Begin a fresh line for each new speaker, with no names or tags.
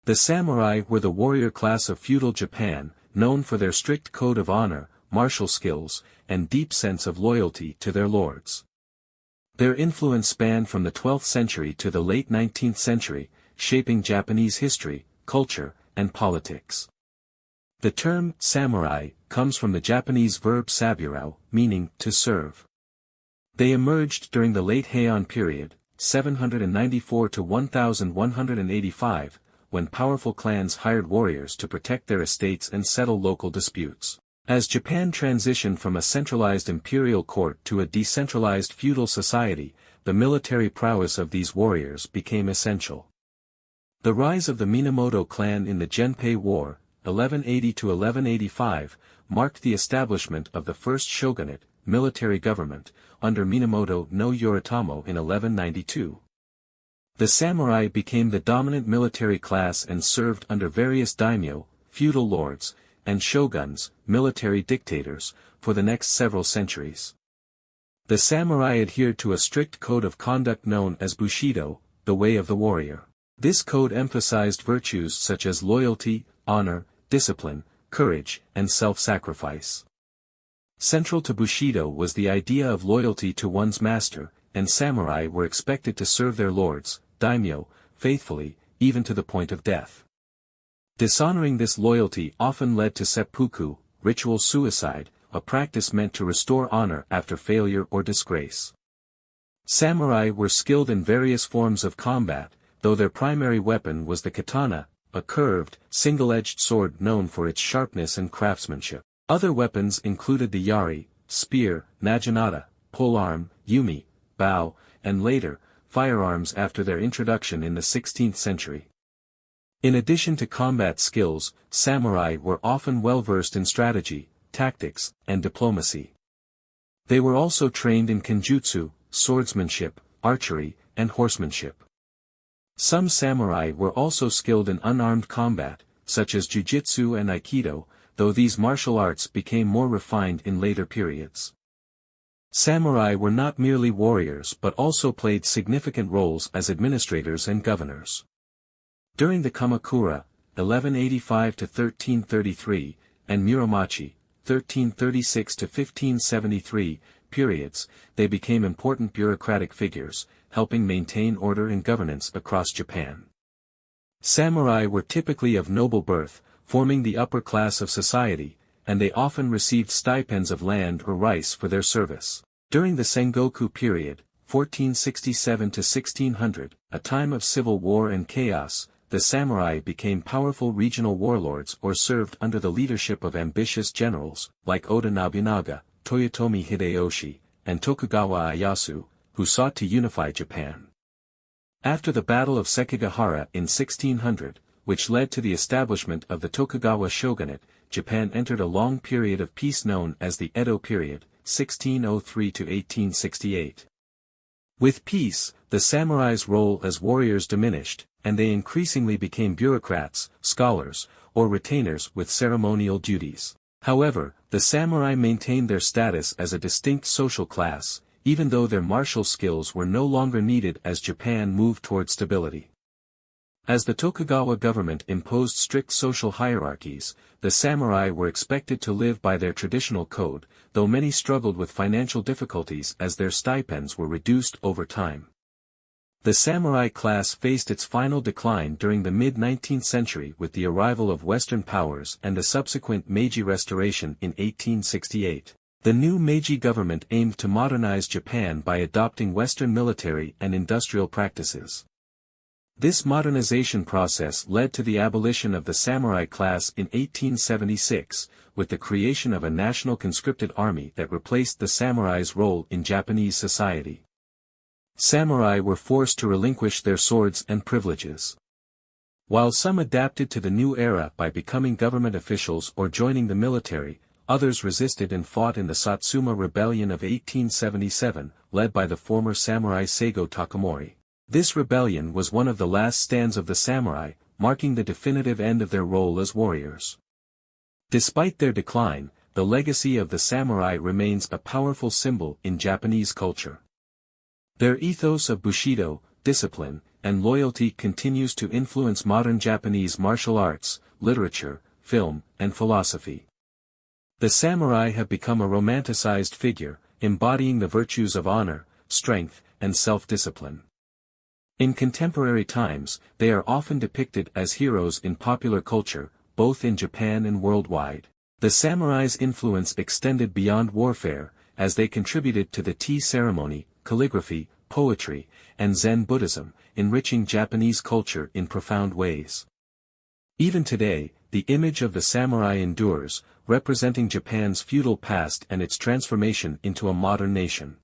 The samurai were the warrior class of feudal Japan, known for their strict code of honor, martial skills, and deep sense of loyalty to their lords. Their influence spanned from the 12th century to the late 19th century, shaping Japanese history, culture, and politics. The term samurai comes from the Japanese verb saburau, meaning to serve. They emerged during the late Heian period, 794 to 1185, when powerful clans hired warriors to protect their estates and settle local disputes. As Japan transitioned from a centralized imperial court to a decentralized feudal society, the military prowess of these warriors became essential. The rise of the Minamoto clan in the Genpei War, 1180 to 1185, marked the establishment of the first shogunate, military government, under Minamoto no Yoritomo in 1192. The samurai became the dominant military class and served under various daimyo, feudal lords, and shoguns, military dictators, for the next several centuries. The samurai adhered to a strict code of conduct known as Bushido, the way of the warrior. This code emphasized virtues such as loyalty, honor, discipline, courage, and self-sacrifice. Central to Bushido was the idea of loyalty to one's master, and samurai were expected to serve their lords, daimyo, faithfully, even to the point of death. Dishonoring this loyalty often led to seppuku, ritual suicide, a practice meant to restore honor after failure or disgrace. Samurai were skilled in various forms of combat, though their primary weapon was the katana, a curved, single-edged sword known for its sharpness and craftsmanship. Other weapons included the yari, spear, naginata, polearm, yumi, bow, and later, firearms after their introduction in the 16th century. In addition to combat skills, samurai were often well-versed in strategy, tactics, and diplomacy. They were also trained in kenjutsu, swordsmanship, archery, and horsemanship. Some samurai were also skilled in unarmed combat, such as jujitsu and aikido, though these martial arts became more refined in later periods. Samurai were not merely warriors but also played significant roles as administrators and governors. During the Kamakura, 1185 to 1333, and Muromachi, 1336 to 1573, periods, they became important bureaucratic figures, helping maintain order and governance across Japan. Samurai were typically of noble birth, forming the upper class of society, and they often received stipends of land or rice for their service. During the Sengoku period, 1467 to 1600, a time of civil war and chaos, the samurai became powerful regional warlords or served under the leadership of ambitious generals, like Oda Nobunaga, Toyotomi Hideyoshi, and Tokugawa Ieyasu, who sought to unify Japan. After the Battle of Sekigahara in 1600, which led to the establishment of the Tokugawa shogunate, Japan entered a long period of peace known as the Edo period, 1603 to 1868. With peace, the samurai's role as warriors diminished, and they increasingly became bureaucrats, scholars, or retainers with ceremonial duties. However, the samurai maintained their status as a distinct social class, even though their martial skills were no longer needed as Japan moved toward stability. As the Tokugawa government imposed strict social hierarchies, the samurai were expected to live by their traditional code, though many struggled with financial difficulties as their stipends were reduced over time. The samurai class faced its final decline during the mid-19th century with the arrival of Western powers and the subsequent Meiji Restoration in 1868. The new Meiji government aimed to modernize Japan by adopting Western military and industrial practices. This modernization process led to the abolition of the samurai class in 1876, with the creation of a national conscripted army that replaced the samurai's role in Japanese society. Samurai were forced to relinquish their swords and privileges. While some adapted to the new era by becoming government officials or joining the military, others resisted and fought in the Satsuma Rebellion of 1877, led by the former samurai Seigo Takamori. This rebellion was one of the last stands of the samurai, marking the definitive end of their role as warriors. Despite their decline, the legacy of the samurai remains a powerful symbol in Japanese culture. Their ethos of Bushido, discipline, and loyalty continues to influence modern Japanese martial arts, literature, film, and philosophy. The samurai have become a romanticized figure, embodying the virtues of honor, strength, and self-discipline. In contemporary times, they are often depicted as heroes in popular culture, both in Japan and worldwide. The samurai's influence extended beyond warfare, as they contributed to the tea ceremony, calligraphy, poetry, and Zen Buddhism, enriching Japanese culture in profound ways. Even today, the image of the samurai endures, representing Japan's feudal past and its transformation into a modern nation.